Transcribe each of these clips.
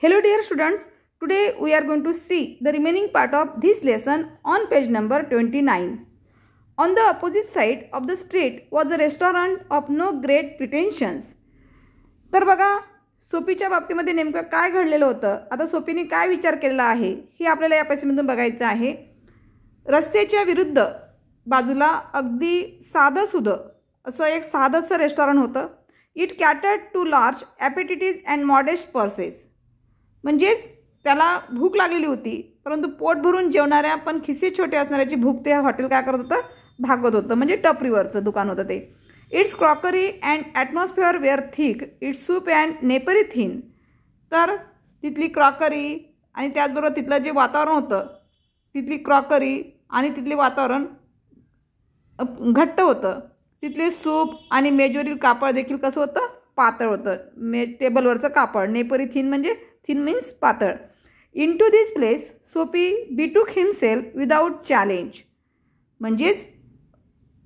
Hello dear students, today we are going to see the remaining part of this lesson on page number 29. On the opposite side of the street was a restaurant of no great pretensions. तर बघा सोपीच्या बाबतीमध्ये नेमकं काय घडलेलं होतं, आता सोपीने काय विचार केलेला आहे हे आपल्याला या पेजमधून बघायचं आहे. रस्त्याच्या विरुद्ध बाजूला अगदी साधंसुधं असं एक साधंसं रेस्टॉरंट होतं. It catered to large appetites and modest purses. म्हणजेच त्याला भूक लागलेली होती, परंतु पोट भरून जेवणाऱ्या पण खिसे छोटे असणाऱ्याची भूक ते हॉटेल काय करत होतं, भागवत होतं. म्हणजे टपरीवरचं दुकान होतं ते. Its crockery and atmosphere were thick, its soup and napery thin. तर तिथली क्रॉकरी आणि त्याचबरोबर तिथलं जे वातावरण होतं, तिथली क्रॉकरी आणि तिथले वातावरण घट्ट होतं. तिथले सूप आणि मेजवरील कापड देखील कसं होतं, पातळ होतं. टेबलवरचं कापड, नेपरी थिन म्हणजे थिन मीन्स पातळ. इन टू दिस प्लेस सोपी बिटूक हिमसेल्फ विदाऊट चॅलेंज. म्हणजेच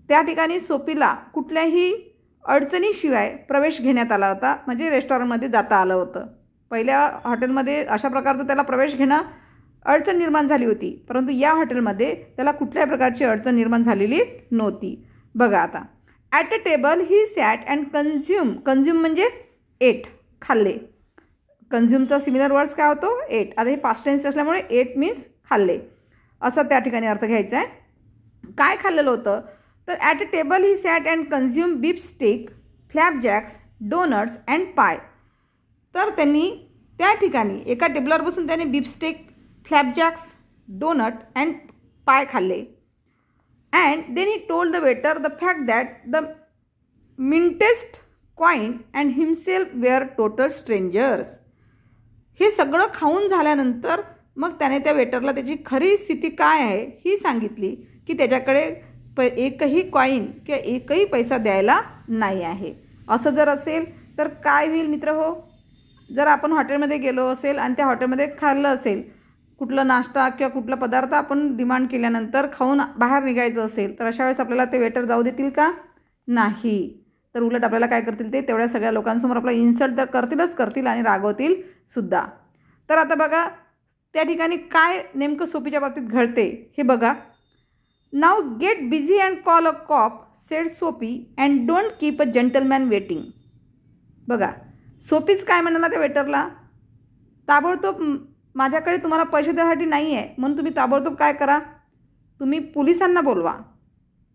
त्या ठिकाणी सोपीला कुठल्याही अडचणीशिवाय प्रवेश घेण्यात आला होता. म्हणजे रेस्टॉरंटमध्ये जाता आलं होतं. पहिल्या हॉटेलमध्ये अशा प्रकारचं त्याला प्रवेश घेणं अडचण निर्माण झाली होती, परंतु या हॉटेलमध्ये त्याला कुठल्याही प्रकारची अडचण निर्माण झालेली नव्हती. बघा आता, at a table he sat and consume म्हणजे एट, खाल्ले. कन्झ्यूमचा सिमिलर वर्ड्स काय होतो, एट. आता हे पास्ट टेन्स असल्यामुळे एट मीन्स खाल्ले असा त्या ठिकाणी अर्थ घ्यायचा आहे. काय खाल्लेलं होतं, तर at a table he sat and consume beef steak, flapjacks, doughnuts and pie. तर त्यांनी त्या ठिकाणी एका टेबलवर बसून त्यांनी beef steak, flapjacks, doughnut and pie खाल्ले. And then he told the waiter the fact that the minutest coin and himself were total strangers. हे सगळं खाऊन झाल्यानंतर मग त्याने त्या वेटरला त्याची खरी स्थिती काय आहे ही सांगितली, की त्याच्याकडे एकही कॉईन किंवा एकही पैसा द्यायला नाही आहे. असं जर असेल तर काय होईल मित्र हो, जर आपण हॉटेलमध्ये गेलो असेल आणि त्या हॉटेलमध्ये खाल्लं असेल, कुठलं नाश्ता किंवा कुठला पदार्थ आपण डिमांड केल्यानंतर खाऊन बाहेर निघायचं असेल, तर अशा वेळेस आपल्याला ते वेटर जाऊ देतील का, नाही. तर उलट आपल्याला काय करतील, ते तेवढ्या सगळ्या लोकांसमोर आपला इन्सल्ट तर करतील आणि रागवतील सुद्धा. तर आता बघा त्या ठिकाणी काय नेमकं सोपीच्या बाबतीत घडते हे बघा. Now get busy and call a cop said Soapy and don't keep a gentleman waiting. बघा सोपीच काय म्हणाला त्या वेटरला, ताबडतोब माझ्याकडे तुम्हाला पैसे द्यासाठी नाही आहे, म्हणून तुम्ही ताबडतोब काय करा, तुम्ही पोलिसांना बोलवा.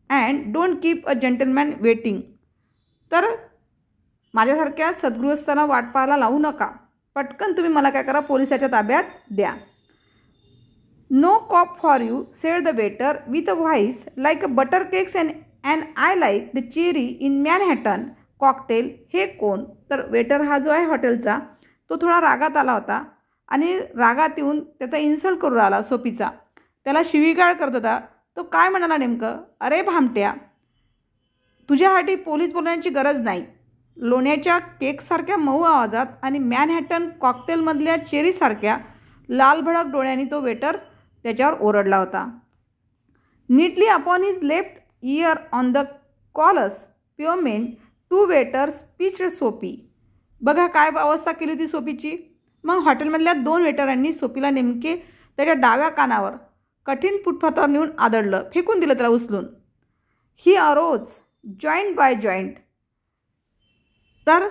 And don't keep a gentleman waiting. तर माझ्यासारख्या सद्गृहस्थांना वाट पाहायला लावू नका, पटकन तुम्ही मला काय करा, पोलिसाच्या ताब्यात द्या. No cop for you said the waiter with a voice like a butter cakes and I like the cherry in Manhattan cocktail. हे कोण, तर वेटर हा जो आहे हॉटेलचा, तो थोडा रागात आला होता आणि रागात येऊन त्याचा इन्सल्ट करू राहिला सोपीचा, त्याला शिवीगाळ करत होता. तो काय म्हणाला नेमकं, अरे भामट्या, तुझ्यासाठी पोलीस बोलण्याची गरज नाही. लोण्याच्या केकसारख्या मऊ आवाजात आणि मॅनहॅटन कॉकटेलमधल्या चेरीसारख्या लालभडक डोळ्यांनी तो वेटर त्याच्यावर ओरडला होता. Neatly upon his left ear on the callus payment to waiters pitched soapy. बघा काय अवस्था केली होती सोपीची. मग हॉटेलमधल्या 2 वेटरांनी सोपीला नेमके त्याच्या डाव्या कानावर कठीण फुटपाथावर नेऊन आदळलं, फेकून दिलं त्याला उचलून. ही अरोज जॉईंट बाय जॉईंट. तर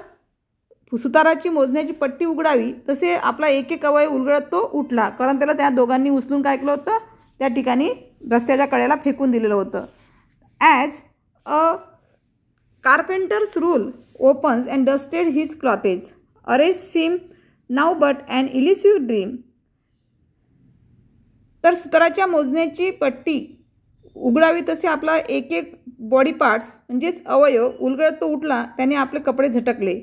सुताराची मोजण्याची पट्टी उघडावी तसे आपला एक एक अवयव उलगडत तो उठला, कारण त्याला त्या दोघांनी उचलून काय केलं होतं, त्या ठिकाणी रस्त्याच्या कडेला फेकून दिलेलं होतं. As a carpenter's rule opens and dusted his clothes arrest seem now but and elusive dream. तर सुताराच्या मोजण्याची पट्टी उघडावी तसे आपला एक एक बॉडी पार्ट्स म्हणजेच अवयव उलगडत तो उठला. त्याने आपले कपडे झटकले,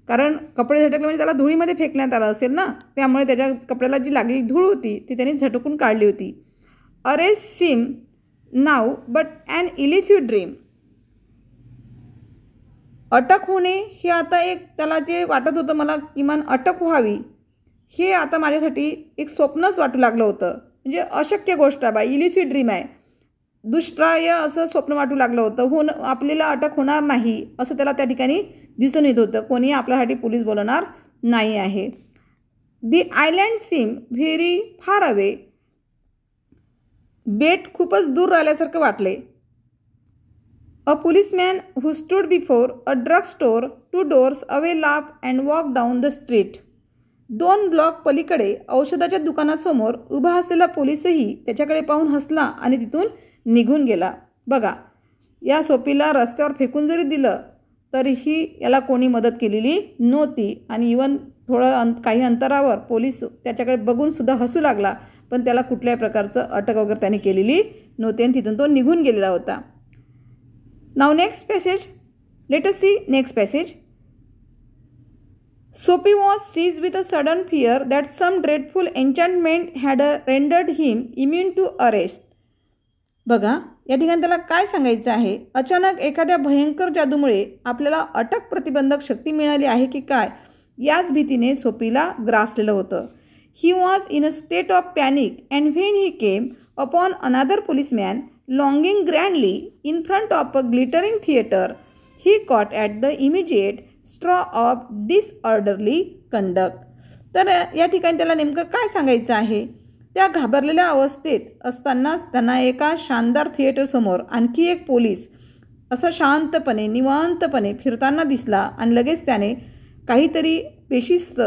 कारण कपडे झटकले म्हणजे त्याला धुळीमध्ये फेकण्यात आलं असेल ना, त्यामुळे त्याच्या कपड्याला जी लागलेली धूळ होती ती त्याने झटकून काढली होती. Arrest seem now but and elusive dream. अटक होणे हे आता एक त्याला जे वाटत होतं, मला किमान अटक व्हावी, हे आता माझ्यासाठी एक स्वप्नच वाटू लागलं होतं. म्हणजे अशक्य गोष्ट आहे बा, इलिसिव्ह ड्रीम आहे, दुष्प्राय असं स्वप्न वाटू लागलं होतं. आपल्याला अटक होणार नाही असं त्याला त्या ठिकाणी दिसून येत होतं. कोणी आपल्यासाठी पोलीस बोलवणार नाही आहे. The island seem very far away. बेट खूपच दूर राहिल्यासारखं वाटले. A policeman who stood before a drug store 2 doors away laugh and walk down the street. 2 block पलीकडे औषधाच्या दुकानासमोर उभा असलेला पोलिसही त्याच्याकडे पाहून हसला आणि तिथून निघून गेला. बघा, या सोपीला रस्त्यावर फेकून जरी दिलं तरीही याला कोणी मदत केलेली नव्हती आणि इवन थोडं काही अंतरावर पोलीस त्याच्याकडे बघून सुद्धा हसू लागला, पण त्याला कुठल्याही प्रकारचं अटक वगैरे त्याने केलेली नव्हती आणि तिथून तो निघून गेलेला होता. Now next passage. Let us see next passage. Soapy was seized with a sudden fear that some dreadful enchantment had rendered him immune to arrest. बघा, या ठिकाणी त्याला काय सांगायचं आहे. अचानक एखाद्या भयंकर जादूमुळे आपल्याला अटक प्रतिबंधक शक्ती मिळाली आहे की काय, याच भीतीने सोपीला ग्रासलेलं होतं. He was in a state of panic and when he came upon another policeman lounging grandly in front of a glittering theatre, he caught at the immediate straw of disorderly conduct. तर या ठिकाणी त्याला नेमकं काय सांगायचं आहे. त्या घाबरलेल्या अवस्थेत असतानाच त्यांना एका शानदार थिएटरसमोर आणखी एक पोलीस असं शांतपणे निवांतपणे फिरताना दिसला आणि लगेच त्याने काहीतरी बेशिस्त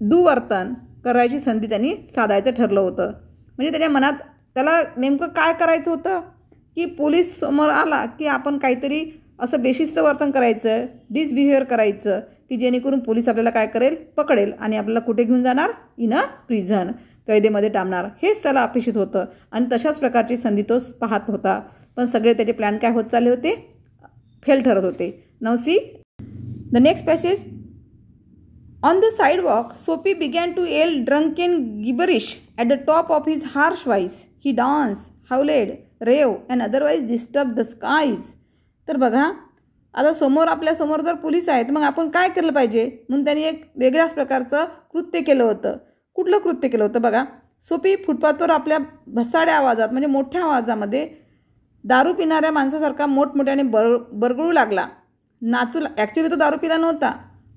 दुवर्तन करायची संधी त्यांनी साधायचं ठरलं होतं. म्हणजे त्याच्या मनात त्याला नेमकं काय करायचं होतं की पोलीस समोर आला की आपण काहीतरी असं बेशिस्त वर्तन करायचं, डिसबिहेवियर करायचं की जेणेकरून पोलीस आपल्याला काय करेल, पकडेल आणि आपल्याला कुठे घेऊन जाणार, इन अ प्रिझन, कैदेमध्ये टाकणार. हेच त्याला अपेक्षित होतं आणि तशाच प्रकारची संधी तो पाहत होता. पण सगळे त्याचे प्लॅन काय होत चालले होते, फेल ठरत होते. Now see the next passage. On the sidewalk Soapy began to yell drunken gibberish at the top of his harsh voice. He dance, howled, rave and otherwise disturb the skies. तर बघा, आता समोर आपल्यासमोर जर police आहेत मग आपण काय केलं पाहिजे म्हणून त्यांनी एक वेगळ्याच प्रकारचं कृत्य केलं होतं. कुठलं कृत्य केलं होतं बघा. सोपी फुटपाथवर आपल्या भसाड्या आवाजात म्हणजे मोठ्या आवाजामध्ये दारू पिणाऱ्या माणसासारखा मोठमोठ्याने बरगळू लागला, नाचू. ॲक्च्युली तो दारू पिला नव्हता,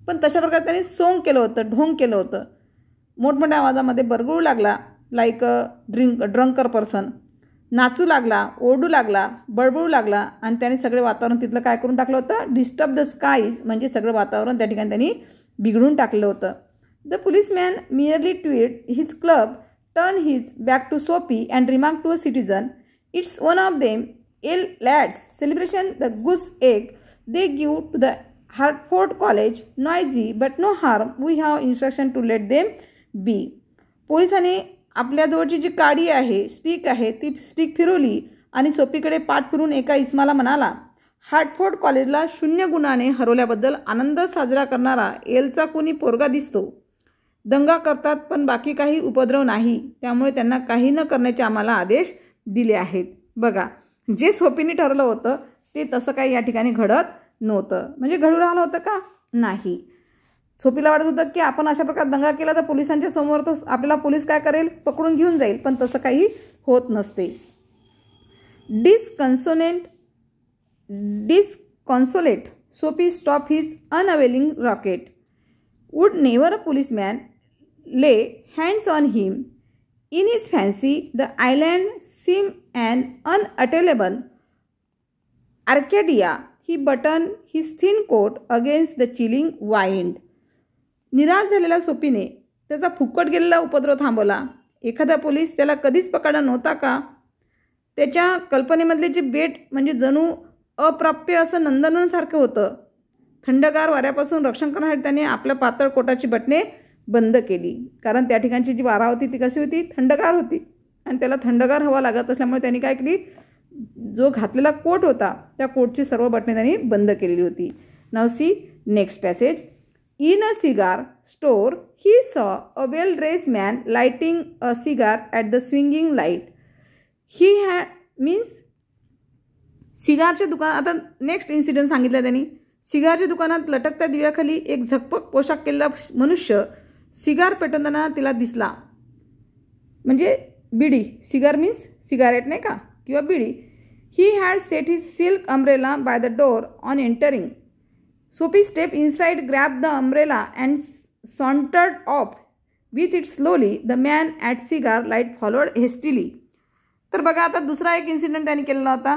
पण तशा प्रकारे त्यांनी सोंग केलं होतं, ढोंग केलं होतं. मोठमोठ्या आवाजामध्ये बरगळू लागला, लाईक अ ड्रंकर पर्सन. नाचू लागला, ओरडू लागला, बळबळू लागला आणि त्याने सगळे वातावरण तिथलं काय करून टाकलं होतं, डिस्टर्ब द स्काईज, म्हणजे सगळं वातावरण त्या ठिकाणी त्यांनी बिघडून टाकलं होतं. द पोलिसमॅन मियरली ट्वीड his club turn his back to Soapy and remark to a citizen, it's one of them, Yale lads, celebration the goose egg they give to the Hartford college, noisy but no harm, we have instruction to let them be. पोलिसांनी आपल्याजवळची जी काडी आहे, stick आहे, ती stick फिरवली आणि सोपीकडे पाठ फिरून एका इस्माला म्हणाला, हार्टफोर्ड कॉलेजला 0 गुणाने हरवल्याबद्दल आनंद साजरा करणारा एलचा कोणी पोरगा दिसतो. दंगा करतात पण बाकी काही उपद्रव नाही, त्यामुळे त्यांना काही न करण्याचे आम्हाला आदेश दिले आहेत. बघा, जे सोपीने ठरलं होतं ते तसं काही या ठिकाणी घडत नव्हतं. म्हणजे घडू राहिलं होतं का, नाही. सोपीला वाटत होतं की आपण अशा प्रकारे दंगा केला तर पोलिसांच्या समोर तर आपल्याला पोलीस काय करेल, पकडून घेऊन जाईल, पण तसं काही होत नसते. Disconsolate Soapy stop his unavailing racket. Would never a policeman lay hands on him. In his fancy the island seem an unattainable Arcadia. He button his thin coat against the chilling wind. निराश झालेल्या सोपीने त्याचा फुकट गेलेला उपद्रव थांबवला. एखादा police त्याला कधीच पकडला नव्हता का. त्याच्या कल्पनेमधले जे बेट म्हणजे जणू अप्राप्य असं नंदनवनसारखं होतं. थंडगार वाऱ्यापासून रक्षण करण्यासाठी त्याने आपल्या पातळ कोटाची बटणे बंद केली, कारण त्या ठिकाणची जी वारा होती ती कशी होती, थंडगार होती आणि त्याला थंडगार हवा लागत असल्यामुळे त्यांनी काय केली, जो घातलेला कोट होता त्या कोटची सर्व बटणे त्यांनी बंद केलेली होती. Now see next passage. In a cigar store, he saw a well-dressed man lighting a cigar at the swinging light. He had means सिगारच्या दुकानात. आता नेक्स्ट इन्सिडेंट सांगितलं त्यांनी. सिगारच्या दुकानात लटकत्या दिव्याखाली एक झकपक पोशाख केलेला मनुष्य सिगार पेटवताना तिला दिसला. म्हणजे बिडी, सिगार मीन्स सिगारेट नाही का, किंवा बिडी. He had set his silk umbrella by the door on entering. Sophie stepped inside, grabbed the umbrella and sauntered off with it slowly. The man at cigar light followed hastily. तर बघा आता दुसरा एक incident त्याने केलेला होता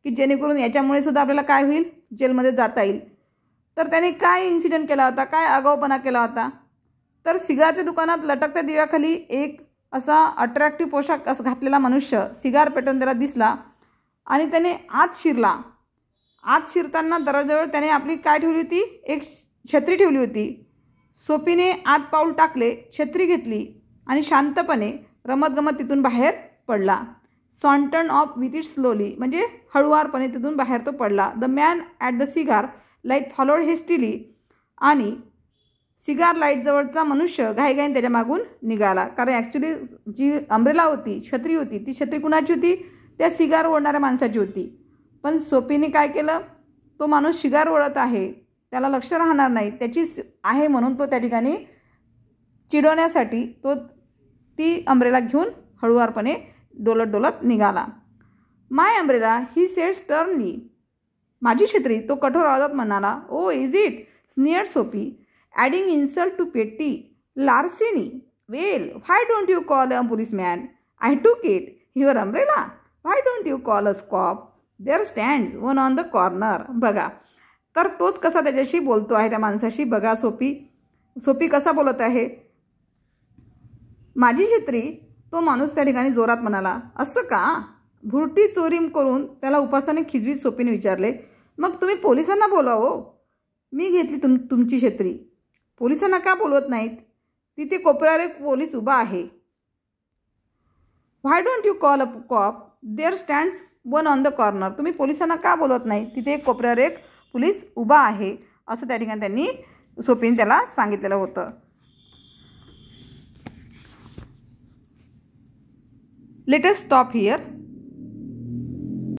की जेणेकरून याच्यामुळे सुद्धा आपल्याला काय होईल, जेलमध्ये जाता येईल. तर त्याने काय इन्सिडेंट केला होता, काय आगाऊपणा केला होता. तर सिगारच्या दुकानात लटकत्या दिव्याखाली एक असा अट्रॅक्टिव्ह पोशाख घातलेला मनुष्य सिगार पेटवून त्याला दिसला आणि त्याने आत शिरला. आत शिरताना दरवाजाजवळ त्याने आपली काय ठेवली होती, एक छत्री ठेवली होती. सोफीने आत पाऊल टाकले, छत्री घेतली आणि शांतपणे रमतगमत तिथून बाहेर पडला. सॉन्टर्न ऑफ विथ इट स्लोली म्हणजे हळुवारपणे तिथून बाहेर तो पडला. The man at the cigar light followed hastily आणि सिगार लाईटजवळचा मनुष्य घाईघाईने त्याच्या मागून निघाला. कारण ॲक्च्युली जी अंब्रेला होती, छत्री होती, ती छत्री कुणाची होती, त्या सिगार ओढणाऱ्या माणसाची होती. पण सोफीने काय केलं, तो माणूस सिगार ओढत आहे, त्याला लक्ष राहणार नाही, त्याची आहे म्हणून तो त्या ठिकाणी चिडवण्यासाठी तो ती अंब्रेला घेऊन हळुवारपणे डोलत डोलत निघाला. My umbrella he said sternly. माझी छत्री, तो कठोर आवाजात म्हणाला. Oh is it, sneered Soapy, adding insult to petit larceny. Well, why don't you call a policeman, I took it. Your umbrella, why don't you call a cop, there stands one on the corner. बघा, तर तोच कसा त्याच्याशी बोलतो आहे त्या माणसाशी. बघा सोफी कसा बोलत आहे. माझी छत्री, तो माणूस त्या ठिकाणी जोरात म्हणाला. असं का. भुरटी चोरी करून त्याला उपासाने खिजवीत सोफीने विचारले. मग तुम्ही पोलिसांना बोलावो, मी घेतली तुमची छत्री. पोलिसांना का बोलवत नाहीत, तिथे कोपऱ्यावर एक पोलीस उभा आहे. Why don't you call a cop, there stands one on the corner. तुम्ही पोलिसांना का बोलवत नाही, तिथे एक कोपऱ्यावर एक पोलीस उभा आहे, असं त्या ठिकाणी त्यांनी सोफीने त्याला सांगितलेलं होतं. Let us stop here.